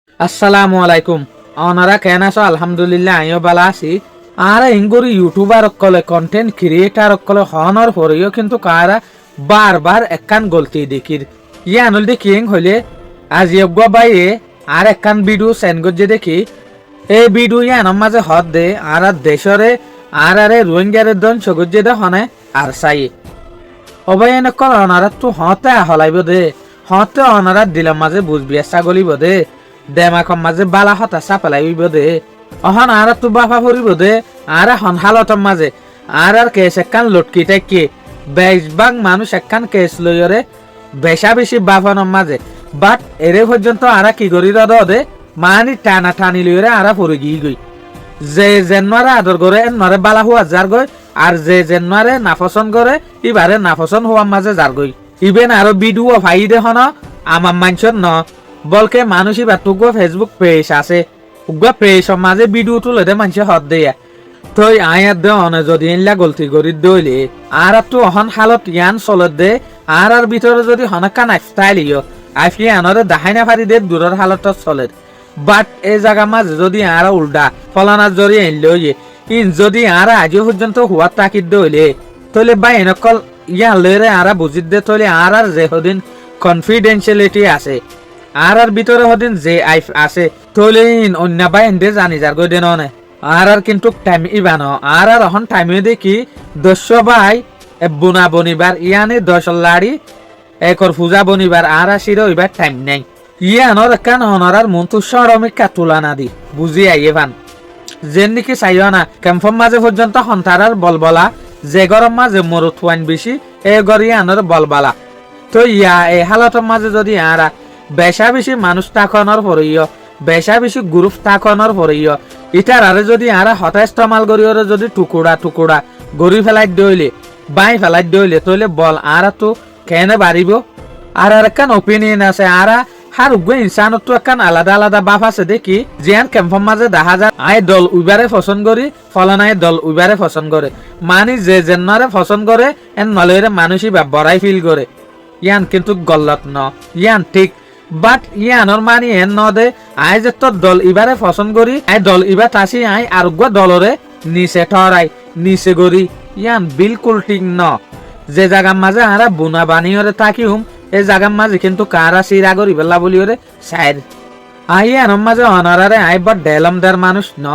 আসসালামু আলাইকুম। ওনারা কেন আছো? আলহামদুলিল্লাহ আমিও ভালো আছি। আর ইঙ্গুরি ইউটিউবার অকলে কন্টেন্ট ক্রিয়েটার অকলে হনর হরিও কিন্তু কারা বারবার একখান গলতি দেখির আনুল দেখি হইলে আজ ইয়গ্য বাইয়ে আর একখান ভিডিও সেন্ড করছে দেখি এই ভিডিও আনম মাঝে হদ দে আর দেশরে আর আরে রোহিঙ্গারের দন সগজ্জে দে হনে আর চাই অবাই এনেকল অনারা তো হতে হলাইব দে হতে অনারা দিলাম মাঝে বুঝবি ছাগলিব দে দেমাকম মাঝে বালা হতা চাপেলাইব দে অহন আর তো বাফা ফুরিব দে আর হন হালতম মাঝে আর কেস একখান লটকি টাইকে বেশভাগ মানুষ একখান কেস লইরে বেশা বেশি বাফানোর মাঝে বাট এরে পর্যন্ত আর কি করি দে মানি টানা টানি লইরে আর ফুরি গিয়ে গই যে জেনারে আদর করে নরে বালা হুয়া যার গই আর যে জেনারে নাফসন করে ইবারে নাফসন হওয়ার মাঝে যার গই ইভেন আরো ভিডিও ভাই দেখন আমার মানসর ন বলকে মানুষ এবার টুকু ফেসবুক পেজ আছে উগা পেজের মাঝে ভিডিও তুলে দে মানুষ হদ দেয়া তই আয়াত দে অনে যদি এনলা গলতি করি দইলে আর তো অহন হালত ইয়ান চলত দে আর ভিতরে যদি হনকান আইফতাইল ইয় আইফি আনরে দাহাই না পারি দে দূরের হালত চলে বাট এই জায়গা মাঝে যদি আর উল্টা ফলানার জড়িয়ে এনলে ইন যদি আর আজও পর্যন্ত হুয়ার তাকিদ দইলে তইলে বা এনেকল ইয়ান লইরে আর বুঝিত দে তইলে আর যে হদিন কনফিডেন্সিয়ালিটি আছে আর ভিতরে হদিন যে আইফ আছে তইলে ইন অন্য বা এনদে জানি যার গই দেন অনে আর কিন্তু টাইম ইবানো আর অহন টাইমে দেখি 10 ভাই বুনা বনিবার ইয়ানি 10 লাড়ি একর পূজা বনিবার আর আসির ওইবার টাইম নেই ইয়ানোর কান হনরার মন্তু সরমিকা তুলানা দি বুঝি আইয়ে ভান যেন নাকি চাইও না ক্যাম্পম মাঝে পর্যন্ত হন্তারার বলবলা যে গরম মাঝে মরুত ওয়াইন বেশি এ গড়ি আনোর বলবলা তো ইয়া এই হালতের মাঝে যদি আরা বেশা বেশি মানুষ তাকনের পরেও বেশা বেশি গ্রুপ তাকনের পরেও ইটার আরে যদি আরা হঠাৎ ইস্তেমাল করি ওরে যদি টুকুরা টুকুরা গড়ি ফেলাই দইলে বাই ফেলাই দইলে তইলে বল আর তো কেনে বাড়িব আর একখান ওপিনিয়ন আছে আরা হার উগ্র ইনসানত তো একখান আলাদা আলাদা বাপ আছে দেখি জিয়ান ক্যাম্পর মাঝে দেখা যায় আই দল উইবারে পছন্দ করি ফলানায় দল উইবারে পছন্দ করে মানি যে জেনারে পছন্দ করে এন নলরে মানুষই বা বড়াই ফিল করে ইয়ান কিন্তু গল্লত ন ইয়ান ঠিক বাট ইয়ানোর মানি এন ন দে আই যে তোর দল ইবারে পছন্দ করি আই দল ইবার তাসি আই আরোগ্য দলরে নিচে ঠরাই নিচে গড়ি ইয়ান বিলকুল ঠিক ন যে জায়গার মাঝে আরা বুনা বানিয়রে থাকিউম এই জায়গার মাঝে কিন্তু কারা সিরা করি বেলা বলি ওরে সাইড আই এনম মাঝে অনারারে আই বট ডেলমদার মানুষ ন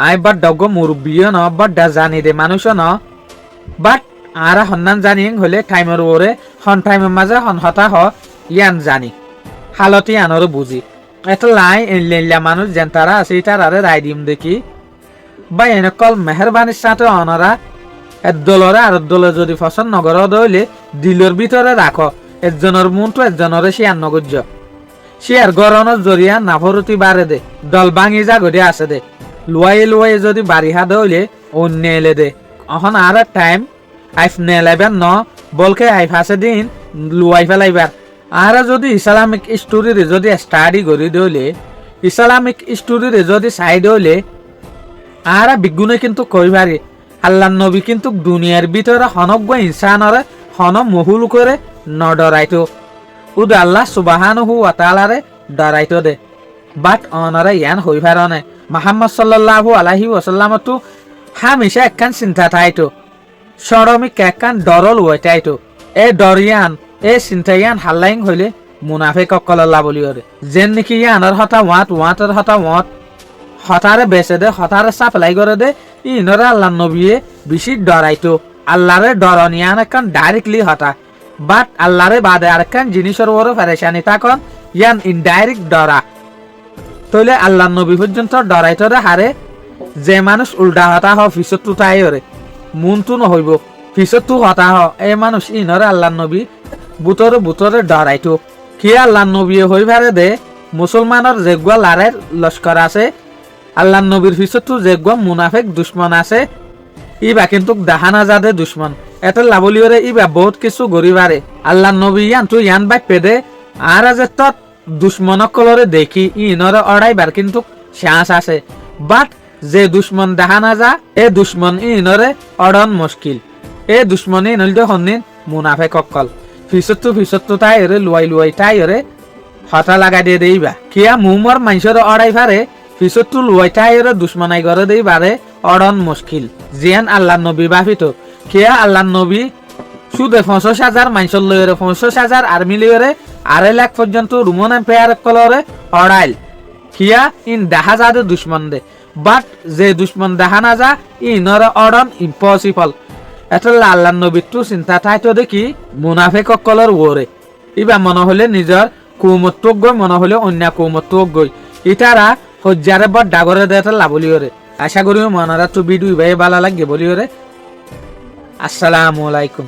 আই বট ডগ মুরব্বিও ন বট ডা জানি দে মানুষও ন বাট আরা হন্নান জানি হলে টাইমের ওরে হন টাইমের মাঝে হন হতা হ ইয়ান জানি হালতি আনরও বুঝি এটা লাই এনলেলা মানুষ যেন তারা আছে তার আরে রায় দিম দেখি বা এনেকল মেহরবানির সাথে অনারা দলরে আর দলে যদি পছন্দ নগর দইলে দিলর ভিতরে রাখো একজনের মনটো একজনের শিয়ার নগর্য শিয়ার গরনের জরিয়া নাফরতি বাড়ে দে দল ভাঙি জাগদে আছে দে লুয়াই যদি বাড়ি হা দইলে অন্য এলে দে অহন আর টাইম আইফ নেলাইবার ন বলকে আইফ আছে দিন লুয়াই ফেলাইবার আর যদি ইসলামিক স্টোরিরে যদি স্টাডি করি দইলে ইসলামিক স্টোরিরে যদি চাই দইলে আর বিজ্ঞানে কিন্তু কই পারি আল্লাহ নবী কিন্তু দুনিয়ার ভিতরে হনজ্ঞ ইনসানরে হন মহুল করে ন ডরাইতো উদ আল্লাহ সুবহানাহু ওয়া তাআলারে ডরাইতো দে বাট অনরে ইয়ান হই পারনে মুহাম্মদ সাল্লাল্লাহু আলাইহি ওয়াসাল্লাম তো হামেশা একখান চিন্তা থাইতো সরমিক একখান ডরল ওইটাইতো এ ডরিয়ান এ চিন্তায়ান হাল্লাইং হইলে মুনাফিক অকল্লা বলি ওরে যেন নাকি ইয়ানোর হতা ওয়াতের হতা ওয়াত হতারে বেচে দে হতারে সাপ্লাই করে দে ইনরে আল্লাহ নবীয়ে বেশি ডরাইতো আল্লাহরে ডরনিয়ান একখান ডাইরেক্টলি হতা বাট আল্লাহরে বাদে আরেকখান জিনিসের ওরে ফেরেশানি তখন ইয়ান ইনডাইরেক্ট ডরা তইলে আল্লাহ নবী পর্যন্ত ডরাইতো রে হারে যে মানুষ উল্টা হতা হ ফিসত তু তাই ওরে মন তু নহইব ফিসত তু হতা হ এই মানুষ ইনরে আল্লাহ নবী বুতরে ডরাইতো কি আল্লাহ নবী হই পারে দে মুসলমানের যেগুয়া লারের লস্কর আছে আল্লাহ নবীর ফিসত যেগুয়া মুনাফিক দুশ্মন আছে ইবা কিন্তু দাহানা যাদে দুশ্মন এটা লাবলিওরে ইবা বহুত কিছু গরিবারে আল্লাহ নবী ইয়ান তুই ইয়ান বাই পেদে আর যে তত দুশ্মন কলরে দেখি ইনরে অড়াইবার কিন্তু চান্স আছে বাট যে দুশ্মন দাহানা যা এ দুশ্মন ইনরে অড়ন মুশকিল এ দুশ্মন ইনল দে হন্নিন মুনাফিক অকল ফিসত তাই রে লুয়াই তাই রে হতা লাগা দিয়ে দেইবা কিয়া মুমর মানুষের অড়াই ফারে পিছত তো লুয়াইটাইর দুশ্মনাই করে দেই বারে অড়ন মুশকিল জিয়ান আল্লাহ নবী বাফিত কিয়া আল্লাহ নবী শুধু ৫০,০০০ মানুষের লইরে ৫০,০০০ আর্মি লইরে ২.৫ লাখ পর্যন্ত রুমন এম্পায়ার কলরে অড়াইল কিয়া ইন দেখা যাবে দুশ্মন দে বাট যে দুশ্মন দেখা না যা ইনর অড়ন ইম্পসিবল এটা আল্লাহ নবীর তো চিন্তা ঠাইতো দেখি মুনাফেক কলর ওরে ইবা মনে হলে নিজের কৌমত্ব গই মনে হলে অন্য কৌমত্ব গই ইতারা হজ্জারে বড় ডাগরে দেয় লাভলি ওরে আশা করি মনারা তো ভিডিও ভাই ভালো লাগে বলি ওরে আসসালামু আলাইকুম।